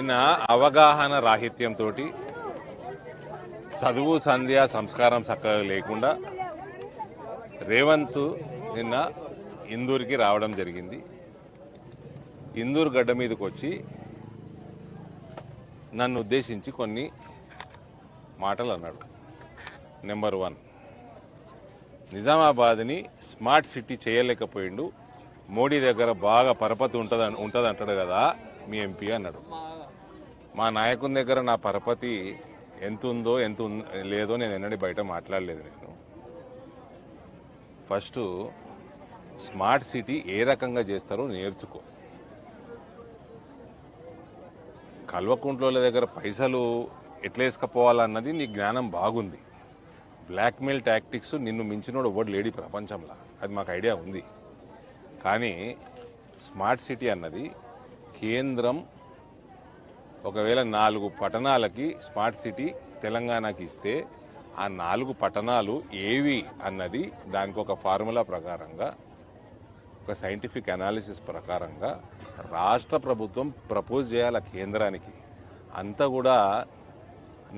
నిన్న అవగాహన రాహిత్యంతో చదువు సంధ్య సంస్కారం చక్కగా లేకుండా రేవంత్ నిన్న ఇందూరుకి రావడం జరిగింది. ఇందూరు గడ్డ మీదకి వచ్చి నన్ను ఉద్దేశించి కొన్ని మాటలు అన్నాడు. నెంబర్ 1, నిజామాబాద్ని స్మార్ట్ సిటీ చేయలేకపోయిండు, మోడీ దగ్గర బాగా పరపతి ఉంటుంది అంటాడు కదా మీ ఎంపీ అన్నాడు. మా నాయకుని దగ్గర నా పరపతి ఎంత ఉందో లేదో నేను ఎన్నడూ బయట మాట్లాడలేదు. నేను ఫస్ట్ స్మార్ట్ సిటీ ఏ రకంగా చేస్తారో నేర్చుకో. కల్వకుంట్ల దగ్గర పైసలు ఎట్లా వేసుకపోవాలన్నది నీ జ్ఞానం బాగుంది. బ్లాక్మెయిల్ టాక్టిక్స్ నిన్ను మించినోడు ఎవడు లేడీ ప్రపంచంలో, అది మాకు ఐడియా ఉంది. కానీ స్మార్ట్ సిటీ అన్నది కేంద్రం ఒకవేళ 4 పట్టణాలకి స్మార్ట్ సిటీ తెలంగాణకి ఇస్తే ఆ 4 పట్టణాలు ఏవి అన్నది దానికి ఒక ఫార్ములా ప్రకారంగా, ఒక సైంటిఫిక్ అనాలిసిస్ ప్రకారంగా రాష్ట్ర ప్రభుత్వం ప్రపోజ్ చేయాలి కేంద్రానికి. అంతా కూడా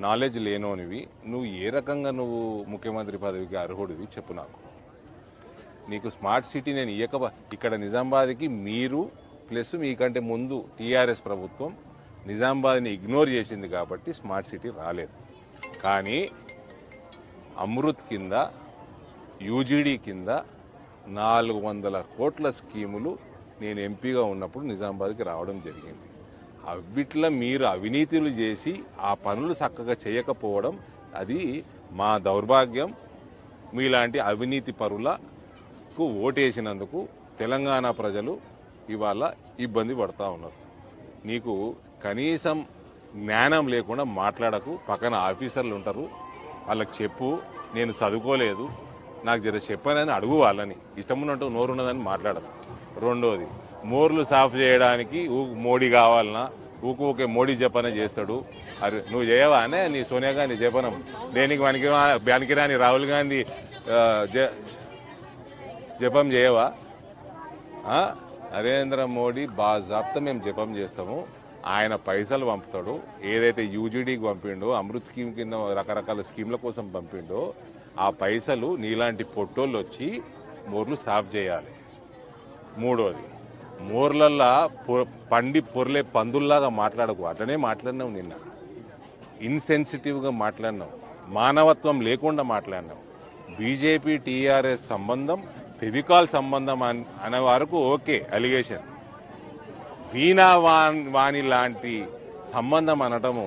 నాలెడ్జ్ లేనోనివి నువ్వు ఏ రకంగా నువ్వు ముఖ్యమంత్రి పదవికి అర్హుడివి చెప్పు నాకు. నీకు స్మార్ట్ సిటీ నేను ఇక్కడ నిజామాబాద్కి మీరు ప్లస్ మీకంటే ముందు టీఆర్ఎస్ ప్రభుత్వం నిజామాబాద్ని ఇగ్నోర్ చేసింది కాబట్టి స్మార్ట్ సిటీ రాలేదు. కానీ అమృత్ కింద యూజీడీ కింద 400 కోట్ల స్కీములు నేను ఎంపీగా ఉన్నప్పుడు నిజామాబాద్కి రావడం జరిగింది. అవిట్లా మీరు అవినీతులు చేసి ఆ పనులు చక్కగా చేయకపోవడం అది మా దౌర్భాగ్యం. మీలాంటి అవినీతి పరులకు ఓటేసినందుకు తెలంగాణ ప్రజలు ఇవాళ ఇబ్బంది పడుతూ ఉన్నారు. నీకు కనీసం జ్ఞానం లేకుండా మాట్లాడకు. పక్కన ఆఫీసర్లు ఉంటారు, వాళ్ళకి చెప్పు నేను చదువుకోలేదు నాకు జర చెప్పనని అడుగు. వాళ్ళని ఇష్టం ఉన్నట్టు నోరున్నదని మాట్లాడదు. రెండోది, మోర్లు సాఫ్ చేయడానికి మోడీ కావాలన్నా ఊకే మోడీ జపన చేస్తాడు. అరే నువ్వు చేయవా అనే నీ సోనియా గాంధీ జపనం దేనికి పనికిరాని రాహుల్ గాంధీ జపం చేయవా? నరేంద్ర మోడీ బాజాబ్తా మేము జపం చేస్తాము. ఆయన పైసలు పంపుతాడు. ఏదైతే యూజీడీకి పంపిండో, అమృత్ స్కీమ్ కింద రకరకాల స్కీమ్ల కోసం పంపిండో ఆ పైసలు నీలాంటి పొట్టోళ్ళు వచ్చి మోర్లు సాఫ్ చేయాలి. మూడోది, మోర్లల్లా పండి పొర్లే పందుల్లాగా మాట్లాడకు. అట్లనే మాట్లాడినావు. నిన్న ఇన్సెన్సిటివ్గా మాట్లాడినావు, మానవత్వం లేకుండా మాట్లాడినావు. బీజేపీ టీఆర్ఎస్ సంబంధం ఫెవికాల్ సంబంధం అనే వరకు ఓకే అలిగేషన్. వీణా వాణి లాంటి సంబంధం అనటము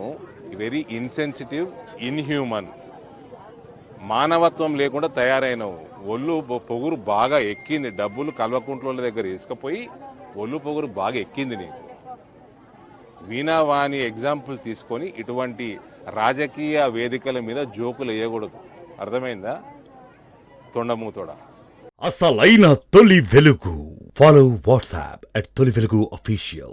వెరీ ఇన్సెన్సిటివ్, ఇన్హ్యూమన్. మానవత్వం లేకుండా తయారైనవు. ఒళ్ళు పొగురు బాగా ఎక్కింది. డబ్బులు కల్వకుంట్ల దగ్గర వేసుకుపోయి ఒళ్ళు పొగురు బాగా ఎక్కింది నీకు. వీణా వాణి ఎగ్జాంపుల్ తీసుకొని ఇటువంటి రాజకీయ వేదికల మీద జోకులు వేయకూడదు. అర్థమైందా తొండమూతోడా? అసలైన తొలి వెలుగు. ఫాలో వాట్సాప్ @తొలి వెలుగు official.